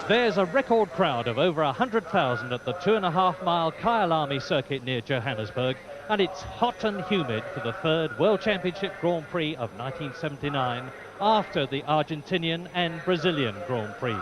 There's a record crowd of over 100,000 at the 2.5-mile Kyalami circuit near Johannesburg, and it's hot and humid for the third World Championship Grand Prix of 1979 after the Argentinian and Brazilian Grand Prix.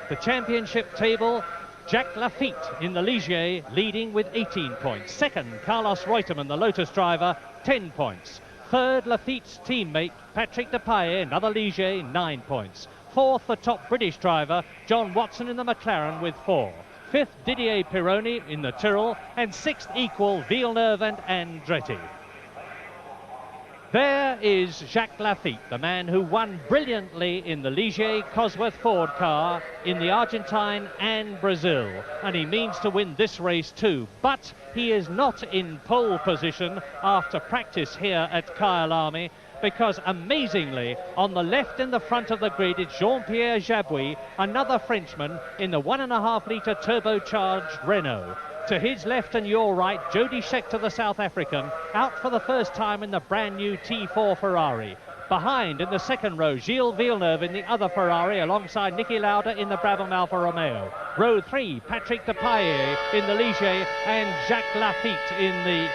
The championship table, Jacques Lafitte in the Ligier leading with 18 points. Second, Carlos Reutemann, the Lotus driver, 10 points. Third, Lafitte's teammate, Patrick Depailler, another Ligier, 9 points. Fourth, the top British driver, John Watson in the McLaren with 4. Fifth, Didier Pironi in the Tyrrell, and sixth equal Villeneuve and Andretti. There is Jacques Lafitte, the man who won brilliantly in the Ligier Cosworth Ford car in the Argentine and Brazil, and he means to win this race too, but he is not in pole position after practice here at Kyalami, because amazingly on the left in the front of the grid it's Jean-Pierre Jabouille, another Frenchman in the 1.5-litre turbocharged Renault. To his left and your right, Jody Scheckter, the South African, out for the first time in the brand new T4 Ferrari. Behind in the second row, Gilles Villeneuve in the other Ferrari alongside Niki Lauda in the Brabham Alfa Romeo. Row 3, Patrick Depailler in the Ligier and Jacques Lafitte in the...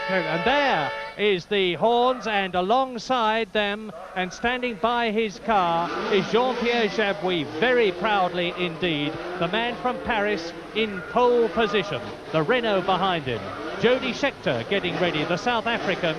And there is the horns, and alongside them and standing by his car is Jean-Pierre Jabouille, very proudly indeed, the man from Paris in pole position, the Renault behind him. Jody Scheckter getting ready, the South African,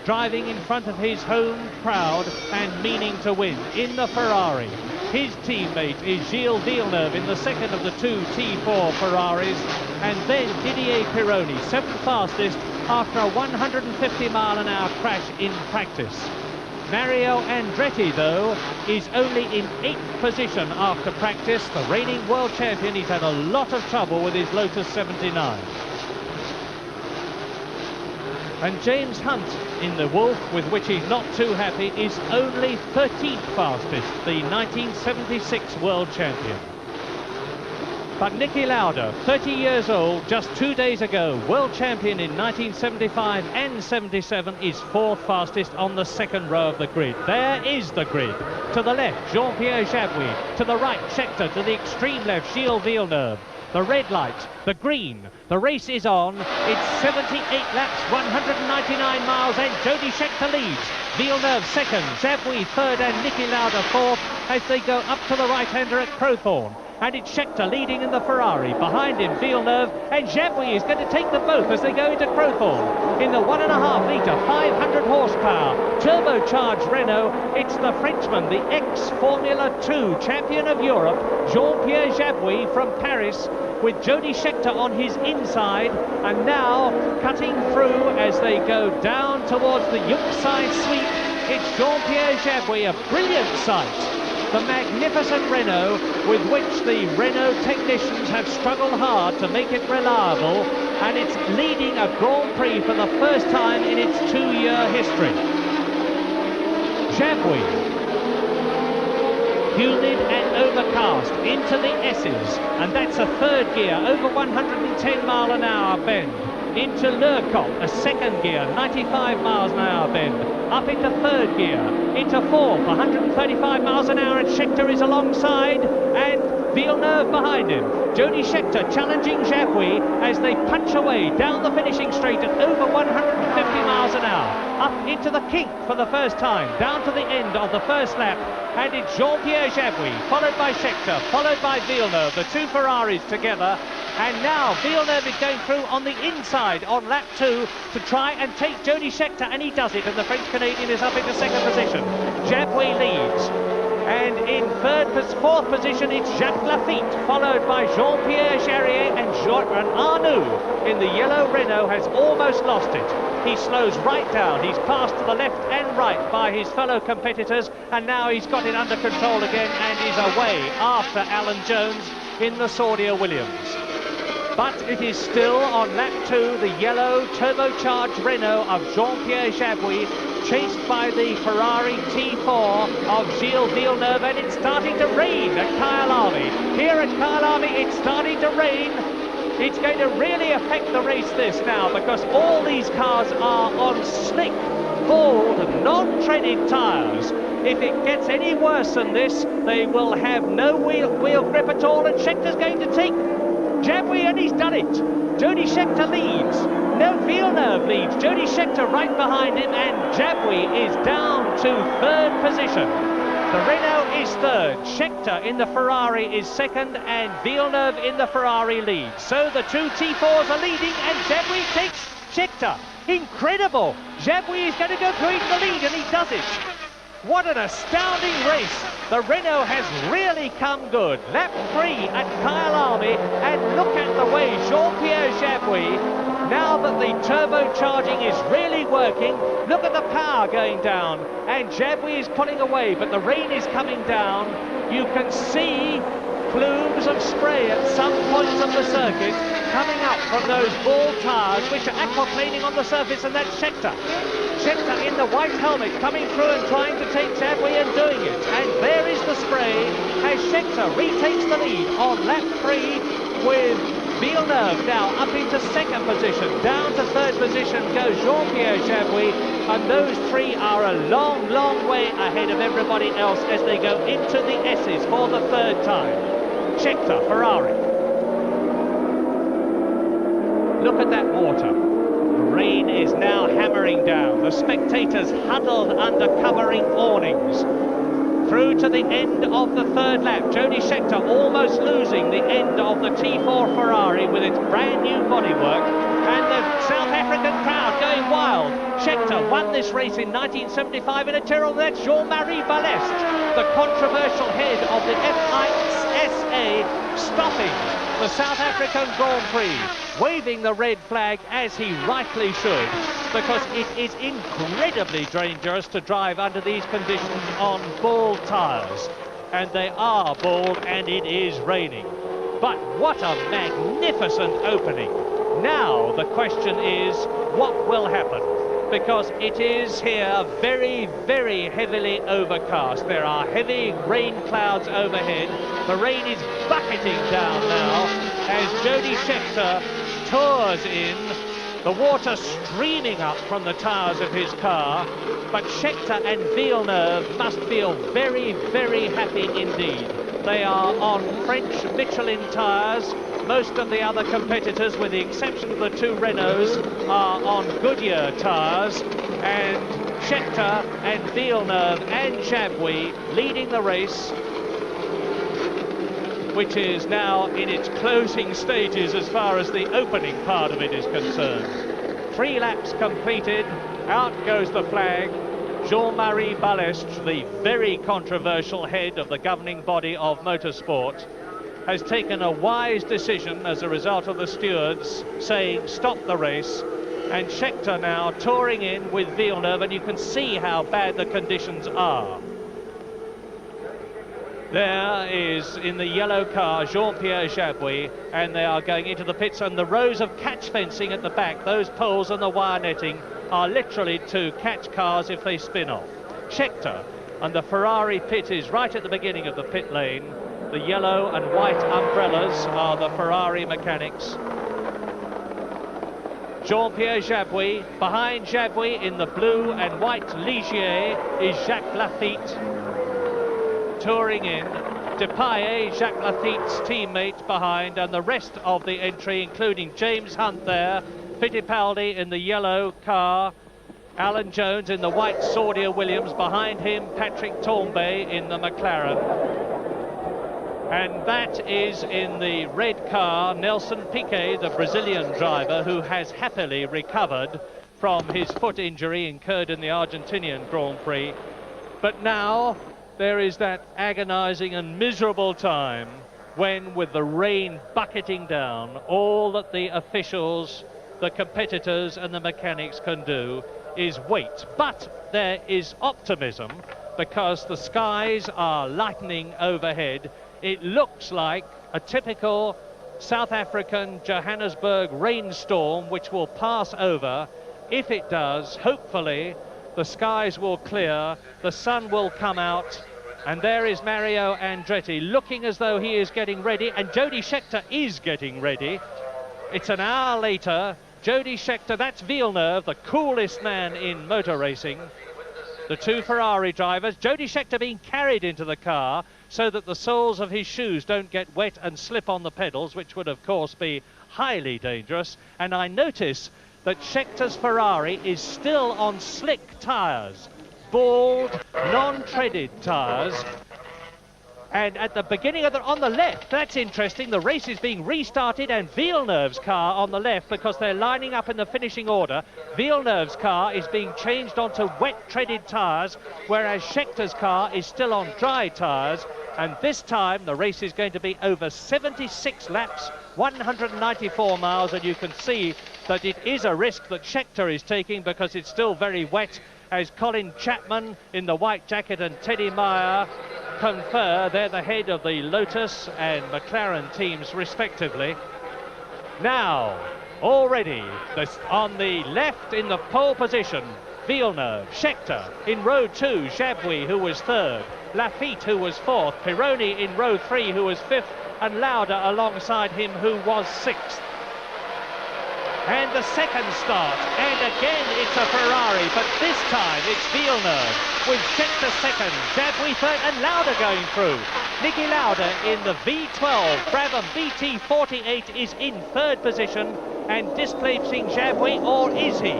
driving in front of his home crowd and meaning to win in the Ferrari. His teammate is Gilles Villeneuve in the second of the two T4 Ferraris, and then Didier Pironi, seventh fastest after a 150-mile-an-hour crash in practice. Mario Andretti, though, is only in 8th position after practice. The reigning world champion, he's had a lot of trouble with his Lotus 79. And James Hunt in the Wolf, with which he's not too happy, is only 13th fastest, the 1976 world champion. But Niki Lauda, 30 years old, just 2 days ago, world champion in 1975 and 77, is 4th fastest on the second row of the grid. There is the grid. To the left, Jean-Pierre Jabouille. To the right, Scheckter. To the extreme left, Gilles Villeneuve. The red light, the green, the race is on. It's 78 laps, 199 miles, and Jody Scheckter leads. Villeneuve second, Jabouille third, and Niki Lauda fourth as they go up to the right-hander at Crowthorne. And it's Scheckter leading in the Ferrari. Behind him, Villeneuve, and Jabouille is going to take them both as they go into Crowthorne. In the 1.5-litre, 500 horsepower, turbocharged Renault, it's the Frenchman, the ex-Formula 2 champion of Europe, Jean-Pierre Jabouille from Paris, with Jody Scheckter on his inside, and now cutting through as they go down towards the Yuckside sweep. It's Jean-Pierre Jabouille, a brilliant sight. The magnificent Renault, with which the Renault technicians have struggled hard to make it reliable, and it's leading a Grand Prix for the first time in its 2-year history. Jabouille, humid and overcast, into the S's, and that's a third gear, over 110-mile-an-hour bend. Into Lercop, a second gear, 95 miles an hour bend. Up into third gear, into fourth, 135 miles an hour, and Scheckter is alongside, and Villeneuve behind him. Jody Scheckter challenging Jabouille as they punch away down the finishing straight at over 150 miles an hour. Up into the kink for the first time, down to the end of the first lap, and it's Jean-Pierre Jabouille, followed by Scheckter, followed by Villeneuve, the two Ferraris together. And now Villeneuve is going through on the inside on lap 2 to try and take Jody Scheckter, and he does it, and the French-Canadian is up into second position. Jabouille leads. And in fourth position, it's Jacques Lafitte, followed by Jean-Pierre Jarier, and Arnoux in the yellow Renault has almost lost it. He slows right down. He's passed to the left and right by his fellow competitors, and now he's got it under control again and is away after Alan Jones in the Saudia Williams. But it is still on lap 2, the yellow turbocharged Renault of Jean-Pierre Jabouille, chased by the Ferrari T4 of Gilles Villeneuve, and it's starting to rain at Kyalami. Here at Kyalami, it's starting to rain. It's going to really affect the race this now, because all these cars are on slick bald, non-treaded tyres. If it gets any worse than this, they will have no wheel grip at all, and Scheckter's going to take Jabouille, and he's done it. Jody Scheckter leads. No, Villeneuve leads. Jody Scheckter right behind him, and Jabouille is down to third position. The Renault is third, Scheckter in the Ferrari is second, and Villeneuve in the Ferrari leads. So the two T4s are leading, and Jabouille takes Scheckter. Incredible! Jabouille is going to go through in the lead, and he does it. What an astounding race. The Renault has really come good. Lap 3 at Kyalami, and look at the way Jean-Pierre Jabouille, now that the turbocharging is really working, look at the power going down, and Jabouille is pulling away, but the rain is coming down. You can see plumes of spray at some points of the circuit coming up from those bald tyres which are aquaplaning on the surface, and that's Scheckter. Scheckter in the white helmet coming through and trying to take Jabouille and doing it, and there is the spray as Scheckter retakes the lead on lap 3, with Villeneuve now up into second position. Down to third position goes Jean-Pierre Jabouille, and those three are a long, long way ahead of everybody else as they go into the S's for the third time. Scheckter, Ferrari. Look at that water. The rain is now hammering down. The spectators huddled under covering awnings. Through to the end of the third lap. Jody Scheckter almost losing the end of the T4 Ferrari with its brand new bodywork, and the South African crowd going wild. Scheckter won this race in 1975 in a Tyrrell. That's Jean-Marie Balest, the controversial head of the FISA, stopping the South African Grand Prix, waving the red flag as he rightly should, because it is incredibly dangerous to drive under these conditions on bald tyres. And they are bald, and it is raining. But what a magnificent opening. Now the question is, what will happen? Because it is here very, very heavily overcast. There are heavy rain clouds overhead. The rain is bucketing down now as Jody Scheckter tours in, the water streaming up from the tyres of his car. But Scheckter and Villeneuve must feel very, very happy indeed. They are on French Michelin tyres. Most of the other competitors, with the exception of the two Renaults, are on Goodyear tyres, and Scheckter and Villeneuve and Jabouille leading the race, which is now in its closing stages as far as the opening part of it is concerned. 3 laps completed, out goes the flag. Jean-Marie Balest, the very controversial head of the governing body of motorsport, has taken a wise decision as a result of the stewards saying stop the race, and Scheckter now touring in with Villeneuve, and you can see how bad the conditions are. There is, in the yellow car, Jean-Pierre Jabouille, and they are going into the pits, and the rows of catch fencing at the back, those poles and the wire netting, are literally to catch cars if they spin off. Scheckter, and the Ferrari pit is right at the beginning of the pit lane. The yellow and white umbrellas are the Ferrari mechanics. Jean-Pierre Jabouille. Behind Jabouille in the blue and white Ligier is Jacques Laffite touring in. Depailler, Jacques Laffite's teammate behind, and the rest of the entry, including James Hunt there, Fittipaldi in the yellow car, Alan Jones in the white Saudia Williams, behind him Patrick Tambay in the McLaren. And that is in the red car, Nelson Piquet, the Brazilian driver, who has happily recovered from his foot injury incurred in the Argentinian Grand Prix. But now there is that agonizing and miserable time when, with the rain bucketing down, all that the officials, the competitors and the mechanics can do is wait. But there is optimism, because the skies are lightening overhead. It looks like a typical South African Johannesburg rainstorm which will pass over. If it does, hopefully the skies will clear, the sun will come out, and there is Mario Andretti looking as though he is getting ready, and Jody Scheckter is getting ready. It's an hour later Jody Scheckter, that's Villeneuve, the coolest man in motor racing. The two Ferrari drivers, Jody Scheckter being carried into the car so that the soles of his shoes don't get wet and slip on the pedals, which would of course be highly dangerous. And I notice that Scheckter's Ferrari is still on slick tyres, bald, non-treaded tyres. And at the beginning of on the left, that's interesting, the race is being restarted and Villeneuve's car on the left, because they're lining up in the finishing order, Villeneuve's car is being changed onto wet treaded tyres, whereas Scheckter's car is still on dry tyres. And this time the race is going to be over 76 laps, 194 miles, and you can see that it is a risk that Scheckter is taking because it's still very wet, as Colin Chapman in the white jacket and Teddy Meyer confer. They're the head of the Lotus and McLaren teams respectively. Now, already on the left in the pole position, Villeneuve, Scheckter. In row 2, Jabouille, who was third, Lafitte, who was fourth, Pironi in row 3, who was fifth, and Lauda alongside him, who was sixth. And the second start, and again it's a Ferrari, but this time it's Villeneuve with Scheckter second, Jabouille third, and Lauda going through. Niki Lauda in the V12 Brabham BT48 is in third position and displacing Jabouille, or is he?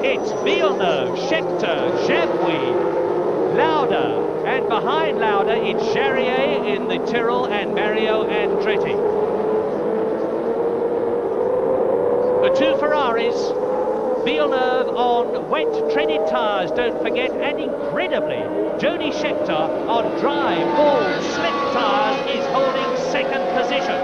It's Villeneuve, Scheckter, Jabouille, Lauda, and behind Lauda it's Jarier in the Tyrrell and Mario Andretti. The two Ferraris, Villeneuve on wet treaded tyres, don't forget, and incredibly, Jody Scheckter on dry, bald, slick tyres is holding second position.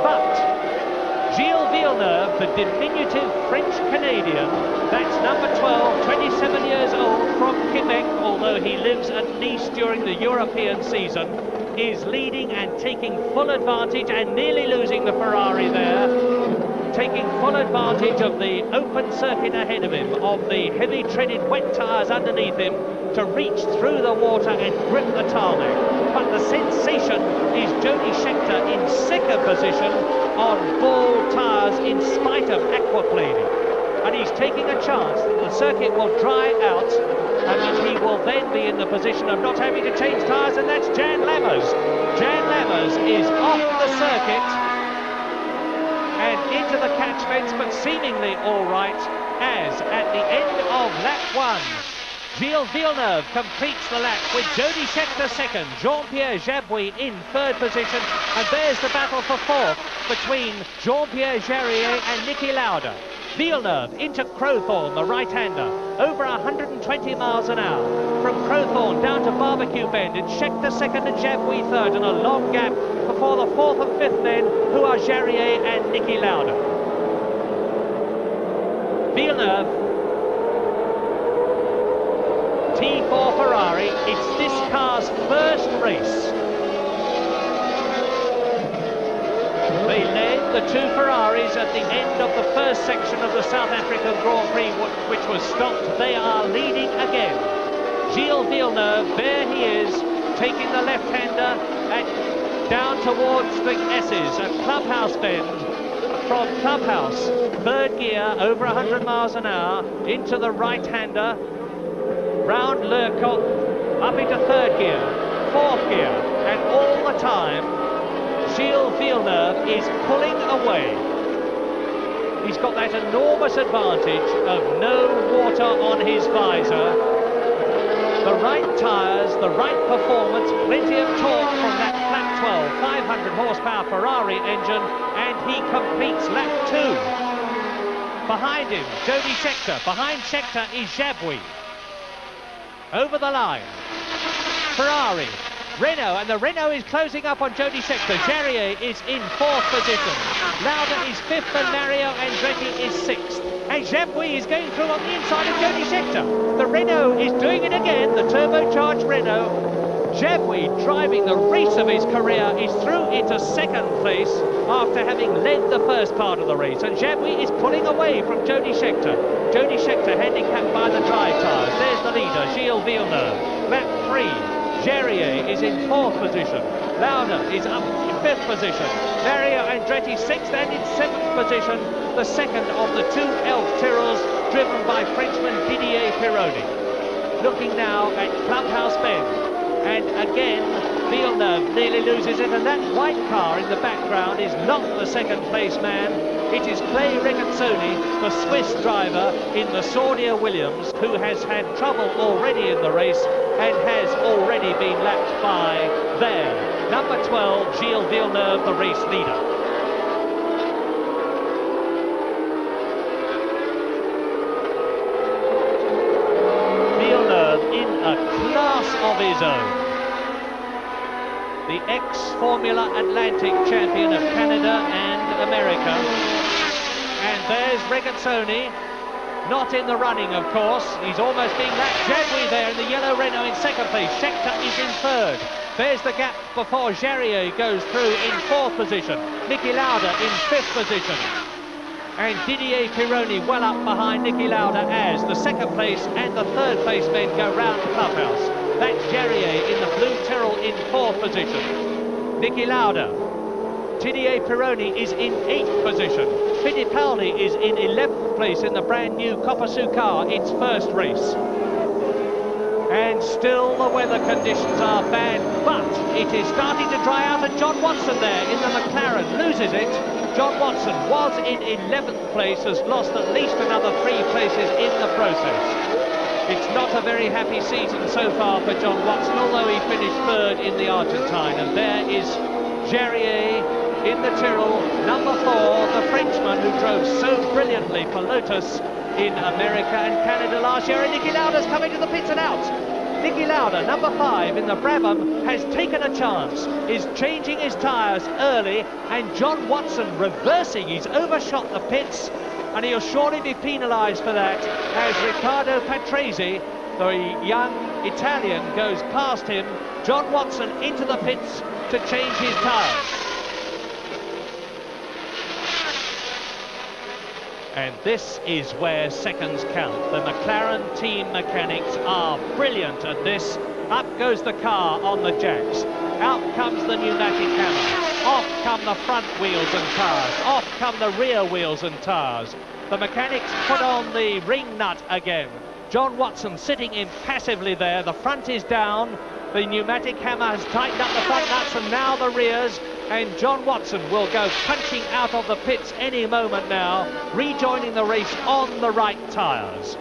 But Gilles Villeneuve, the diminutive French-Canadian, that's number 12, 27 years old, from Quebec, although he lives at Nice during the European season, is leading and taking full advantage and nearly losing the Ferrari there. Taking full advantage of the open circuit ahead of him, of the heavy treaded wet tyres underneath him, to reach through the water and grip the tarmac. But the sensation is Jody Scheckter in second position on bald tyres in spite of aquaplaning. And he's taking a chance that the circuit will dry out and that he will then be in the position of not having to change tyres, and that's Jan Lammers. Jan Lammers is off the circuit and into the catch fence, but seemingly all right, as at the end of lap 1, Gilles Villeneuve completes the lap with Jody Scheckter second, Jean-Pierre Jabouille in third position, and there's the battle for fourth between Jean-Pierre Jarier and Niki Lauda. Villeneuve into Crowthorne, the right-hander, over 120 miles an hour. From Crowthorne down to Barbecue Bend, it's Scheckter second and Jabouille third, and a long gap before the fourth and fifth men, who are Jarier and Niki Lauda. Villeneuve, T4 Ferrari, it's this car's first race. They led the two Ferraris at the end of the first section of the South African Grand Prix, which was stopped. They are leading again. Gilles Villeneuve, there he is, taking the left-hander down towards the S's at Clubhouse Bend. From Clubhouse, third gear, over 100 miles an hour, into the right-hander, round Lercoq, up into third gear, fourth gear, and all the time, Gilles Villeneuve is pulling away. He's got that enormous advantage of no water on his visor. The right tyres, the right performance, plenty of torque from that lap 12, 500 horsepower Ferrari engine, and he completes lap 2. Behind him, Jody Scheckter. Behind Scheckter is Jabouille. Over the line, Ferrari. Renault, and the Renault is closing up on Jody Scheckter. Jarier is in fourth position. Lauda is fifth and Mario Andretti is sixth. And Jabouille is going through on the inside of Jody Scheckter. The Renault is doing it again, the turbocharged Renault. Jabouille, driving the race of his career, is through into second place after having led the first part of the race. And Jabouille is pulling away from Jody Scheckter. Jody Scheckter handicapped by the dry tyres. There's the leader, Gilles Villeneuve. Lap 3. Jarier is in fourth position. Lauda is up in fifth position. Mario Andretti sixth and in seventh position. the second of the two Elf Tyrrells driven by Frenchman Didier Pironi. Looking now at Clubhouse Bend, and again Villeneuve nearly loses it, and that white car in the background is not the second place man. It is Clay Regazzoni, the Swiss driver in the Saudia Williams, who has had trouble already in the race and has already been lapped by there, number 12, Gilles Villeneuve, the race leader. Villeneuve in a class of his own. The ex-Formula Atlantic champion of Canada and America. And there's Regazzoni, not in the running, of course. He's almost being lapped. Jadwi there in the yellow Renault in second place. Scheckter is in third. There's the gap before Jarier goes through in fourth position. Niki Lauda in fifth position. And Didier Pironi well up behind Niki Lauda as the second place and the third place men go round the clubhouse. That's Jarier in the blue Tyrrell in fourth position. Niki Lauda. Didier Pironi is in 8th position. Fittipaldi is in 11th place in the brand new Copasu car, its first race. And still the weather conditions are bad, but it is starting to dry out, and John Watson there in the McLaren loses it. John Watson was in 11th place, has lost at least another 3 places in the process. It's not a very happy season so far for John Watson, although he finished third in the Argentine. And there is Jarier in the Tyrrell, number 4, the Frenchman who drove so brilliantly for Lotus in America and Canada last year. And Niki Lauda's coming to the pits and out. Niki Lauda, number 5 in the Brabham, has taken a chance, is changing his tyres early, and John Watson reversing. He's overshot the pits, and he'll surely be penalised for that as Riccardo Patrese, the young Italian, goes past him. John Watson into the pits to change his tyres. And this is where seconds count. The McLaren team mechanics are brilliant at this. Up goes the car on the jacks. Out comes the pneumatic hammer. Off come the front wheels and tyres. Off come the rear wheels and tyres. The mechanics put on the ring nut again. John Watson sitting impassively there. The front is down. The pneumatic hammer has tightened up the front nuts and now the rears. And John Watson will go punching out of the pits any moment now, rejoining the race on the right tyres.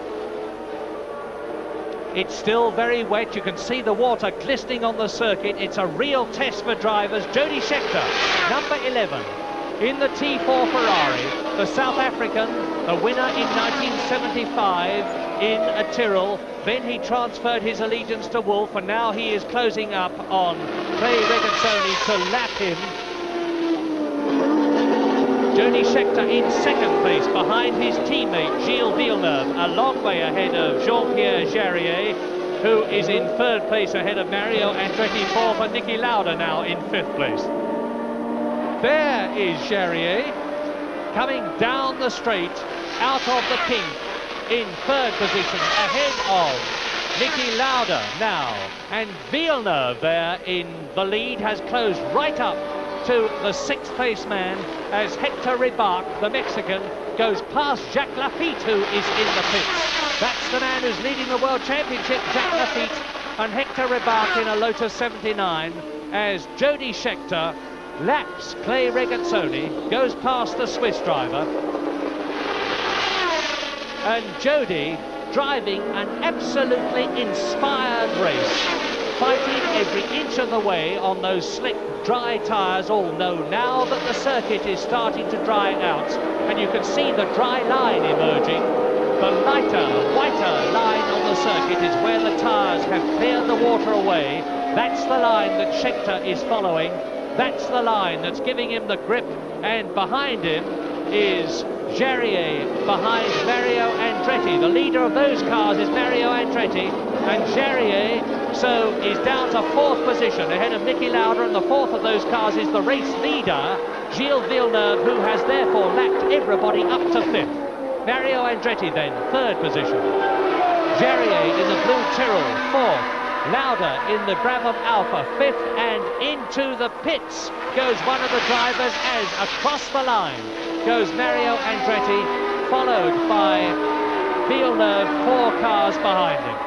It's still very wet. You can see the water glistening on the circuit. It's a real test for drivers. Jody Scheckter, number 11, in the T4 Ferrari, the South African, the winner in 1975 in a Tyrrell. Then he transferred his allegiance to Wolf, and now he is closing up on Clay Regazzoni to lap him. Jody Scheckter in second place behind his teammate Gilles Villeneuve, a long way ahead of Jean-Pierre Jarier, who is in third place ahead of Mario Andretti, fourth, and Niki Lauda now in fifth place. There is Jarier coming down the straight out of the pink in third position ahead of Niki Lauda now, and Villeneuve there in the lead has closed right up to the sixth place man as Hector Ribac, the Mexican, goes past Jacques Lafitte, who is in the pits. That's the man who's leading the World Championship, Jacques Lafitte, and Hector Ribac in a Lotus 79 as Jody Scheckter laps Clay Regazzoni, goes past the Swiss driver. And Jody driving an absolutely inspired race, fighting every inch of the way on those slick, dry tyres. All know now that the circuit is starting to dry out, and you can see the dry line emerging. The lighter, whiter line on the circuit is where the tyres have cleared the water away. That's the line that Scheckter is following. That's the line that's giving him the grip, and behind him is Jarier behind Mario Andretti. The leader of those cars is Mario Andretti, and Jarier so is down to fourth position ahead of Niki Lauda, and the fourth of those cars is the race leader Gilles Villeneuve, who has therefore lapped everybody up to fifth. Mario Andretti then third position. Jarier in the blue Tyrrell fourth. Lauda in the Brabham Alpha fifth, and into the pits goes one of the drivers as across the line goes Mario Andretti, followed by Villeneuve, 4 cars behind him.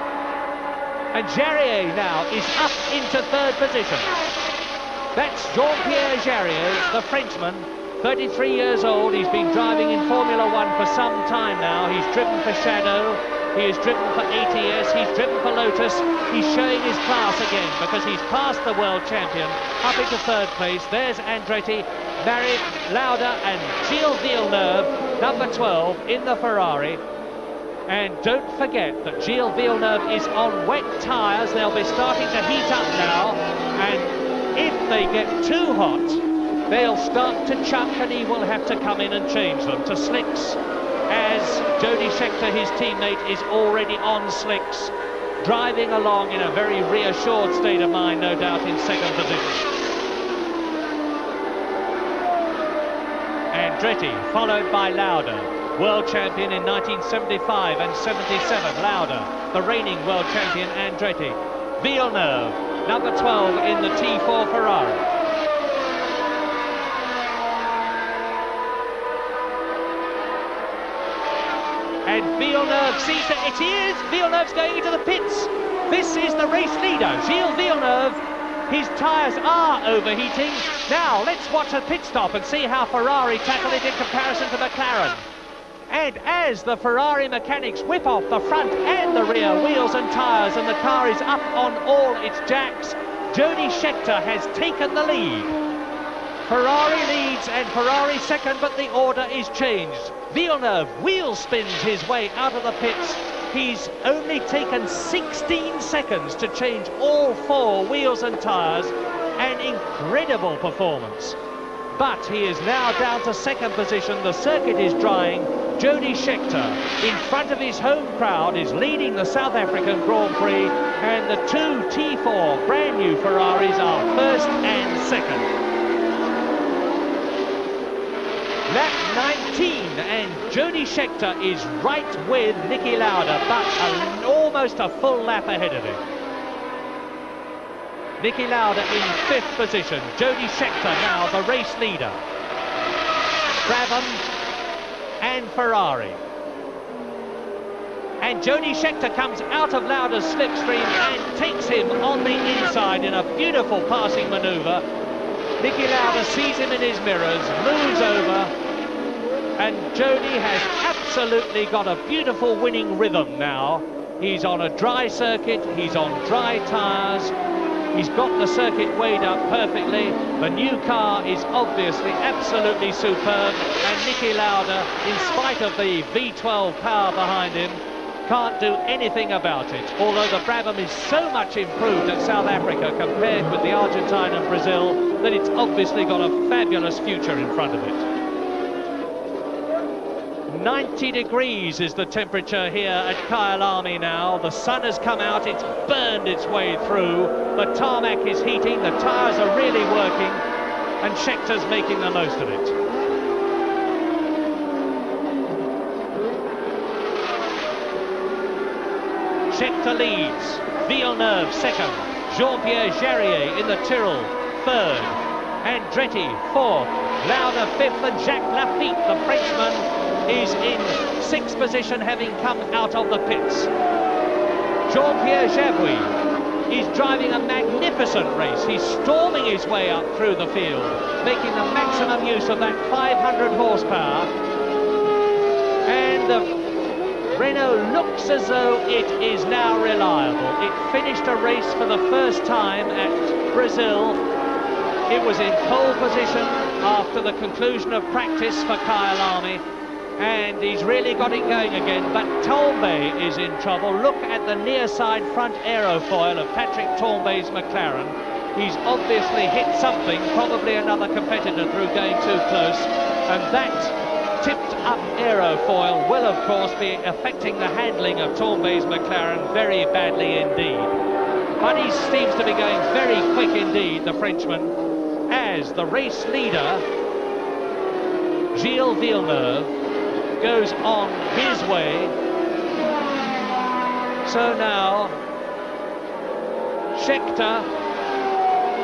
And Jarier now is up into 3rd position. That's Jean-Pierre Jarier, the Frenchman, 33 years old. He's been driving in Formula One for some time now. He's driven for Shadow, he has driven for ATS, he's driven for Lotus. He's showing his class again because he's passed the world champion up into 3rd place. There's Andretti, Marit, Lauda and Gilles Villeneuve, number 12 in the Ferrari. And don't forget that Gilles Villeneuve is on wet tyres. They'll be starting to heat up now, and if they get too hot, they'll start to chuck, and he will have to come in and change them to slicks, as Jody Scheckter, his teammate, is already on slicks, driving along in a very reassured state of mind, no doubt, in 2nd position. Andretti, followed by Lauda. World champion in 1975 and 77, Lauda. The reigning world champion, Andretti. Villeneuve, number 12 in the T4 Ferrari. And Villeneuve sees that it is. Villeneuve's going into the pits. This is the race leader, Gilles Villeneuve. His tyres are overheating. Now, let's watch a pit stop and see how Ferrari tackle it in comparison to McLaren. And as the Ferrari mechanics whip off the front and the rear wheels and tyres, and the car is up on all its jacks, Jody Scheckter has taken the lead. Ferrari leads and Ferrari second, but the order is changed. Villeneuve wheel spins his way out of the pits. He's only taken 16 seconds to change all 4 wheels and tyres. An incredible performance. But he is now down to 2nd position. The circuit is drying. Jody Scheckter, in front of his home crowd, is leading the South African Grand Prix, and the 2 T4 brand new Ferraris are 1st and 2nd. Lap 19, and Jody Scheckter is right with Niki Lauda, but almost a full lap ahead of him. Niki Lauda in 5th position. Jody Scheckter now the race leader. Brabham and Ferrari. And Jody Scheckter comes out of Lauda's slipstream and takes him on the inside in a beautiful passing manoeuvre. Niki Lauda sees him in his mirrors, moves over, and Jody has absolutely got a beautiful winning rhythm now. He's on a dry circuit, he's on dry tyres, he's got the circuit weighed up perfectly. The new car is obviously absolutely superb, and Niki Lauda, in spite of the V12 power behind him, can't do anything about it. Although the Brabham is so much improved at South Africa compared with the Argentine and Brazil, that it's obviously got a fabulous future in front of it. 90 degrees is the temperature here at Kyalami now. The sun has come out, it's burned its way through. The tarmac is heating, the tyres are really working, and Scheckter's making the most of it. Scheckter leads, Villeneuve second, Jean-Pierre Jarier in the Tyrrell third, Andretti fourth, Lauda fifth, and Jacques Lafitte, the Frenchman, is in 6th position, having come out of the pits. Jean-Pierre Jarier is driving a magnificent race. He's storming his way up through the field, making the maximum use of that 500 horsepower. And the Renault looks as though it is now reliable. It finished a race for the first time at Brazil. It was in pole position after the conclusion of practice for Kyalami, and he's really got it going again. But Tombe is in trouble. Look at the near side front aerofoil of Patrick Tombe's McLaren. He's obviously hit something, probably another competitor, through going too close, and that tipped up aerofoil will of course be affecting the handling of Tombe's McLaren very badly indeed. But he seems to be going very quick indeed, the Frenchman, as the race leader Gilles Villeneuve goes on his way. So now Scheckter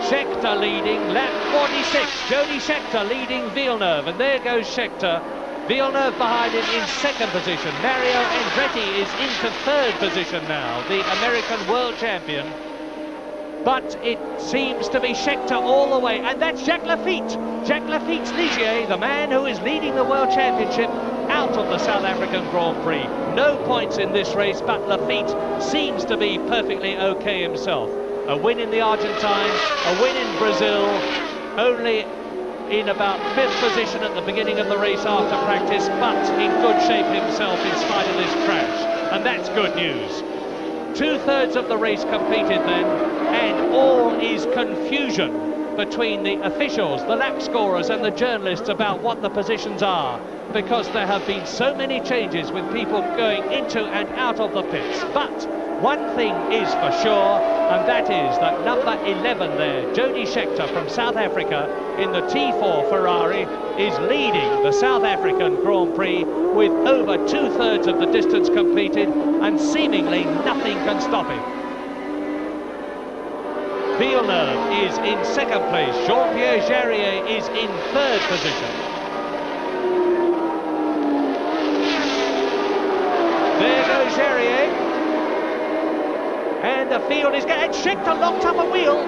Scheckter leading, lap 46. Jody Scheckter leading Villeneuve, and there goes Scheckter. Villeneuve behind him in second position. Mario Andretti is into third position now, the American world champion. But it seems to be Scheckter all the way, and that's Jacques Laffite. Jacques Laffite's Ligier, the man who is leading the World Championship, out of the South African Grand Prix. No points in this race, but Laffite seems to be perfectly okay himself. A win in the Argentine, a win in Brazil, only in about fifth position at the beginning of the race after practice, but in good shape himself in spite of this crash. And that's good news. Two-thirds of the race completed then, and all is confusion between the officials, the lap scorers and the journalists about what the positions are, because there have been so many changes with people going into and out of the pits. But one thing is for sure, and that is that number 11 there, Jody Scheckter from South Africa in the T4 Ferrari, is leading the South African Grand Prix with over two-thirds of the distance completed, and seemingly nothing can stop him. Villeneuve is in second place. Jean-Pierre Jarier is in third position. There goes Jarier. And the field is getting... Scheckter locked up a wheel.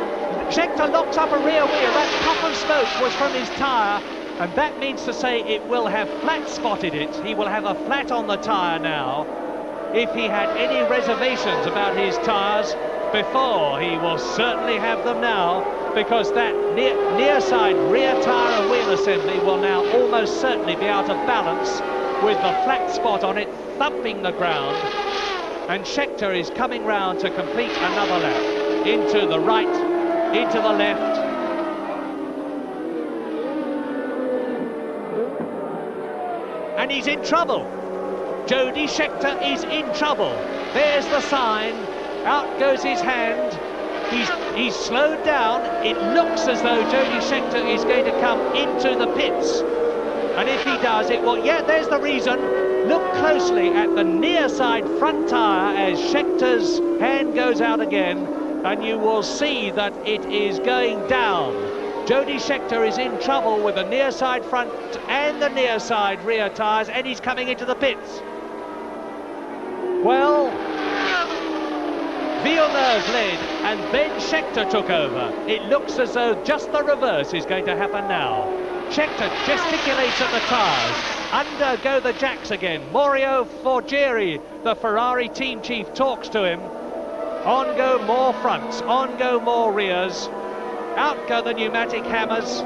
Scheckter locked up a rear wheel. That puff of smoke was from his tyre. And that means to say it will have flat spotted it. He will have a flat on the tyre now. If he had any reservations about his tyres before, he will certainly have them now, because that near side rear tyre and wheel assembly will now almost certainly be out of balance with the flat spot on it thumping the ground. And Scheckter is coming round to complete another lap. Into the right, into the left. And he's in trouble. Jody Scheckter is in trouble. There's the sign. Out goes his hand. He's slowed down. It looks as though Jody Scheckter is going to come into the pits. And if he does, it will... Yeah, there's the reason. Look closely at the near side front tyre as Scheckter's hand goes out again, and you will see that it is going down. Jody Scheckter is in trouble with the near side front and the near side rear tyres, and he's coming into the pits. Well, Villeneuve led, and then Scheckter took over. It looks as though just the reverse is going to happen now. Scheckter gesticulates at the tyres. Under go the jacks again. Mario Forgieri, the Ferrari team chief, talks to him. On go more fronts, on go more rears. Out go the pneumatic hammers.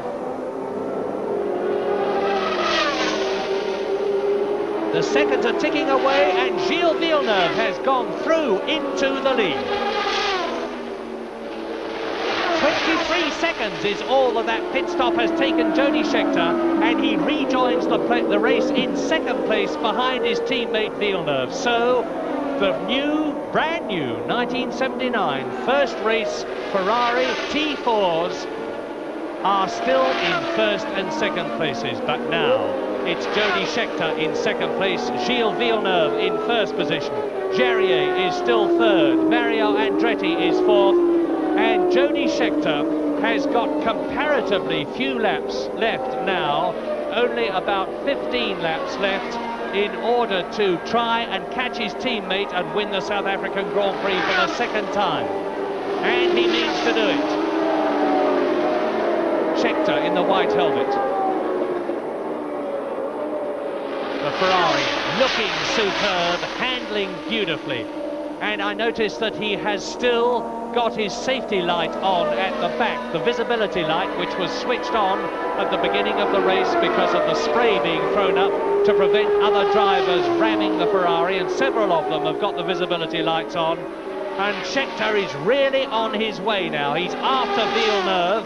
The seconds are ticking away, and Gilles Villeneuve has gone through into the lead. 23 seconds is all that pit stop has taken Jody Scheckter, and he rejoins the race in second place behind his teammate Villeneuve. So the brand new 1979 first race Ferrari T4s are still in first and second places, but now it's Jody Scheckter in second place, Gilles Villeneuve in first position, Jarier is still third, Mario Andretti is fourth, and Jody Scheckter has got comparatively few laps left now, only about 15 laps left, in order to try and catch his teammate and win the South African Grand Prix for the second time. And he needs to do it. Scheckter in the white helmet. The Ferrari looking superb, handling beautifully. And I noticed that he has still got his safety light on at the back, the visibility light, which was switched on at the beginning of the race because of the spray being thrown up to prevent other drivers ramming the Ferrari, and several of them have got the visibility lights on. And Scheckter is really on his way now. He's after Villeneuve.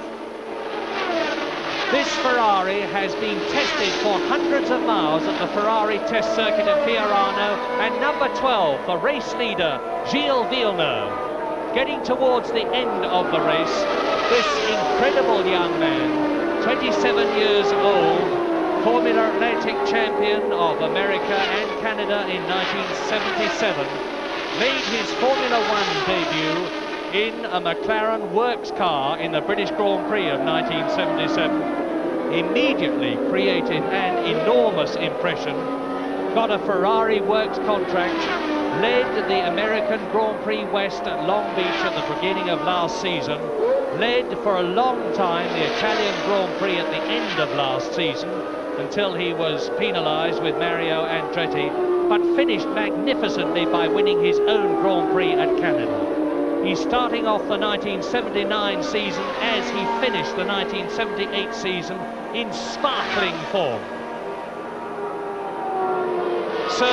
This Ferrari has been tested for hundreds of miles at the Ferrari test circuit at Fiorano, and number 12, the race leader, Gilles Villeneuve, getting towards the end of the race. This incredible young man, 27 years old, Formula Atlantic champion of America and Canada in 1977, made his Formula One debut in a McLaren works car in the British Grand Prix of 1977. Immediately created an enormous impression, got a Ferrari works contract, led the American Grand Prix West at Long Beach at the beginning of last season, led for a long time the Italian Grand Prix at the end of last season until he was penalised with Mario Andretti, but finished magnificently by winning his own Grand Prix at Canada. He's starting off the 1979 season as he finished the 1978 season in sparkling form. So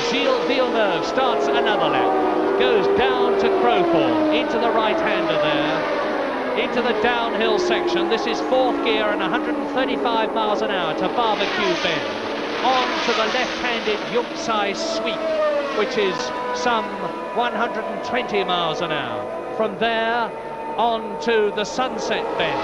Gilles Villeneuve starts another lap, goes down to Crowthorne, into the right-hander there, into the downhill section. This is fourth gear and 135 miles an hour to Barbecue Bend. On to the left-handed Yunksai sweep, which is some 120 miles an hour. From there on to the Sunset Bend.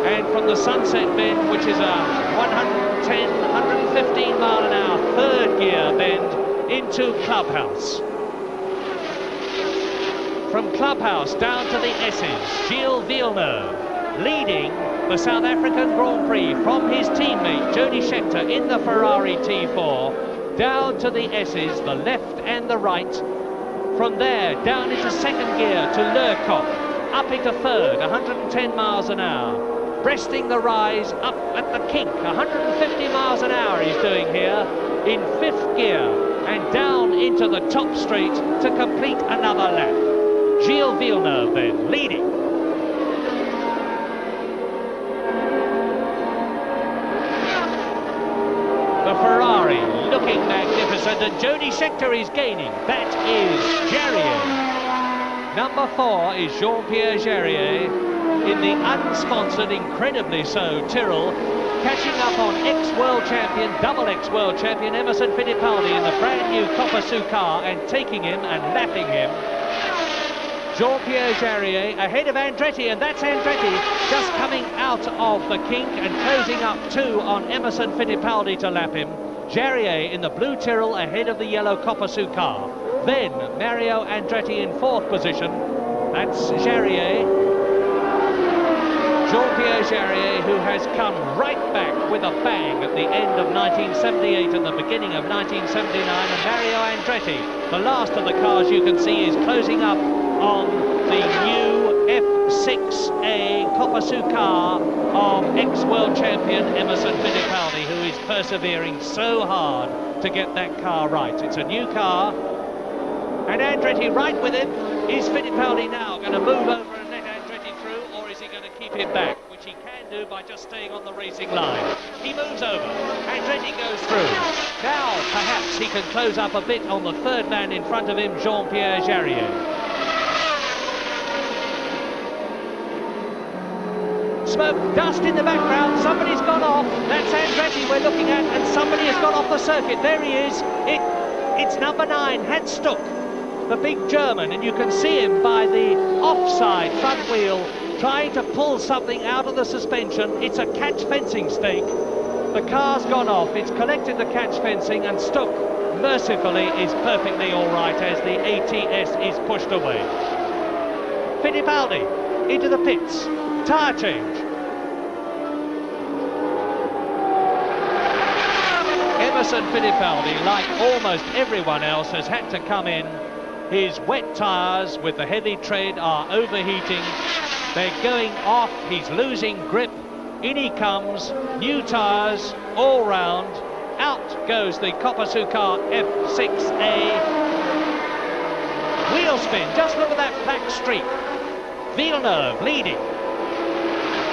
And from the Sunset Bend, which is a 110, 115 mile an hour third gear bend, into Clubhouse. From Clubhouse down to the S's, Gilles Villeneuve leading the South African Grand Prix from his teammate Jody Scheckter in the Ferrari T4, down to the S's, the left and the right. From there down into second gear to Lercoq, up into third, 110 miles an hour. Breasting the rise up at the kink, 150 miles an hour he's doing here in fifth gear, and down into the top straight to complete another lap. Gilles Villeneuve then leading. The Ferrari looking magnificent, and Jody Scheckter is gaining. That is Jarier. Number 4 is Jean-Pierre Jarier in the unsponsored, incredibly so, Tyrrell, catching up on ex-world champion, double ex-world champion Emerson Fittipaldi in the brand new Copper car and taking him and lapping him. Jean-Pierre Jarier ahead of Andretti, and that's Andretti just coming out of the kink and closing up 2 on Emerson Fittipaldi to lap him. Jarier in the blue Tyrrell ahead of the yellow Copper car. Then Mario Andretti in 4th position. That's Jarier. Jean-Pierre Jarier, who has come right back with a bang at the end of 1978 and the beginning of 1979, and Mario Andretti, the last of the cars you can see, is closing up on the new F6A Copper car of ex-world champion Emerson Fittipaldi, who is persevering so hard to get that car right. It's a new car, and Andretti right with him. Is Fittipaldi now going to move over and let Andretti through, or is he going to keep him back, which he can do by just staying on the racing line? He moves over, Andretti goes through. Now perhaps he can close up a bit on the third man in front of him, Jean-Pierre Jarier. Smoke, dust in the background, somebody's gone off. That's Andretti we're looking at, and somebody has gone off the circuit. There he is. It's number 9, Hans Stuck, the big German, and you can see him by the offside front wheel trying to pull something out of the suspension. It's a catch fencing stake. The car's gone off, it's collected the catch fencing, and Stuck mercifully is perfectly all right as the ATS is pushed away. Fittipaldi into the pits, tyre change. Emerson Fittipaldi, like almost everyone else, has had to come in. His wet tyres with the heavy tread are overheating. They're going off, he's losing grip. In he comes, new tyres all round. Out goes the Copper car F6A. Wheel spin, just look at that black streak. Villeneuve leading.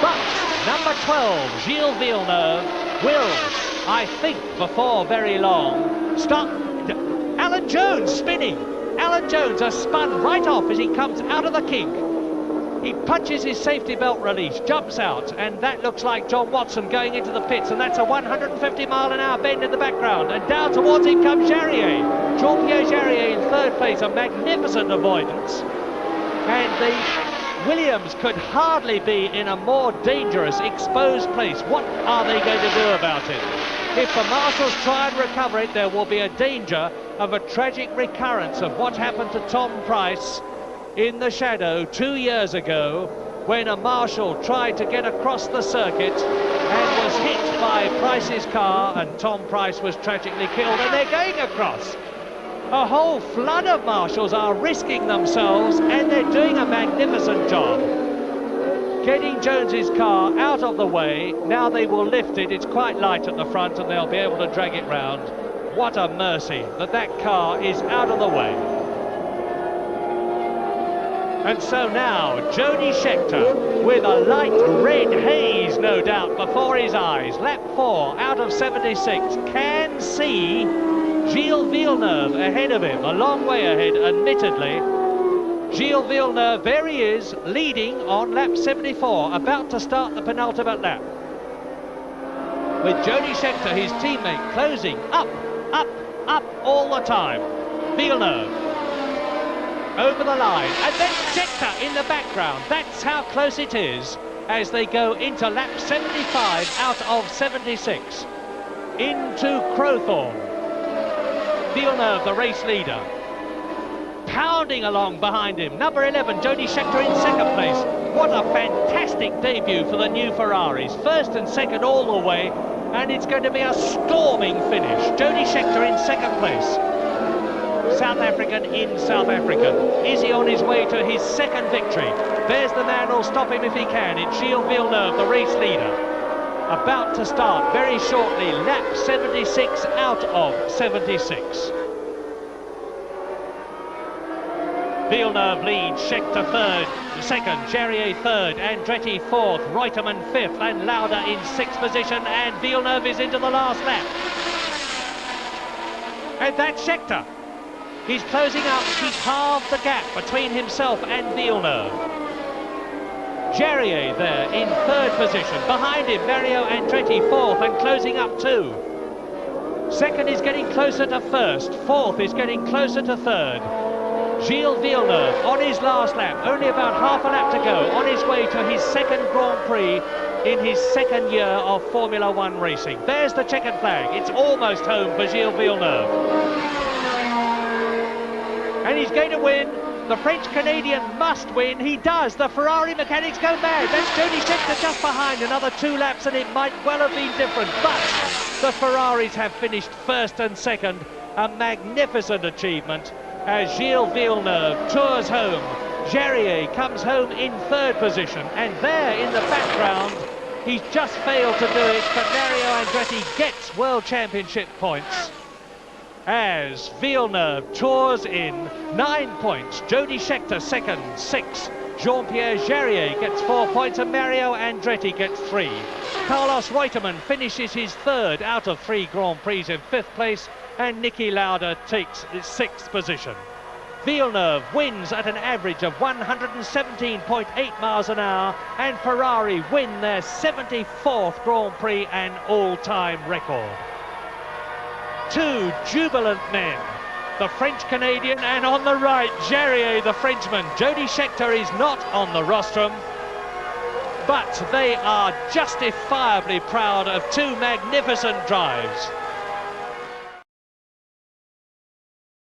But number 12, Gilles Villeneuve, will, I think, before very long, stop. Alan Jones spinning. Alan Jones has spun right off as he comes out of the kink. He punches his safety belt release, jumps out, and that looks like John Watson going into the pits, and that's a 150 mile an hour bend in the background, and down towards him comes Jarier. Jean-Pierre Jarier in third place, a magnificent avoidance. And the Williams could hardly be in a more dangerous, exposed place. What are they going to do about it? If the marshals try and recover it, there will be a danger of a tragic recurrence of what happened to Tom Price in the shadow 2 years ago when a marshal tried to get across the circuit and was hit by Price's car, and Tom Price was tragically killed, and they're going across. A whole flood of marshals are risking themselves, and they're doing a magnificent job. Getting Jones's car out of the way. Now they will lift it. It's quite light at the front and they'll be able to drag it round. What a mercy that that car is out of the way. And so now Jody Scheckter, with a light red haze no doubt before his eyes, lap 4 out of 76, can see Gilles Villeneuve ahead of him, a long way ahead admittedly. Gilles Villeneuve, there he is, leading on lap 74, about to start the penultimate lap. With Jody Scheckter, his teammate, closing up, up, up all the time. Villeneuve over the line, and then Scheckter in the background. That's how close it is as they go into lap 75 out of 76. Into Crowthorne. Villeneuve, the race leader, pounding along behind him. Number 11, Jody Scheckter in second place. What a fantastic debut for the new Ferraris. First and second all the way, and it's going to be a storming finish. Jody Scheckter in second place. South African in South African. Is he on his way to his second victory? There's the man who'll stop him if he can. It's Gilles Villeneuve, the race leader. About to start very shortly, lap 76 out of 76. Villeneuve leads, Scheckter third, second, Jarier third, Andretti fourth, Reutemann fifth, and Lauda in sixth position, and Villeneuve is into the last lap. And that's Scheckter. He's closing up, he's halved the gap between himself and Villeneuve. Jarier there in third position, behind him Mario Andretti fourth and closing up too. Second is getting closer to first, fourth is getting closer to third. Gilles Villeneuve on his last lap, only about half a lap to go, on his way to his second Grand Prix in his second year of Formula One racing. There's the checkered flag, it's almost home for Gilles Villeneuve. And he's going to win. The French-Canadian must win. He does. The Ferrari mechanics go mad. That's Jody Scheckter just behind. Another 2 laps and it might well have been different. But the Ferraris have finished first and second. A magnificent achievement as Gilles Villeneuve tours home. Jarier comes home in third position. And there in the background, he's just failed to do it. But Mario Andretti gets World Championship points as Villeneuve tours in 9 points. Jody Scheckter second, 6. Jean-Pierre Jarier gets 4 points and Mario Andretti gets 3. Carlos Reutemann finishes his third out of 3 Grand Prix in 5th place, and Niki Lauda takes his 6th position. Villeneuve wins at an average of 117.8 miles an hour, and Ferrari win their 74th Grand Prix, an all-time record. 2 jubilant men, the French-Canadian, and on the right, Jarier, the Frenchman. Jody Scheckter is not on the rostrum, but they are justifiably proud of 2 magnificent drives.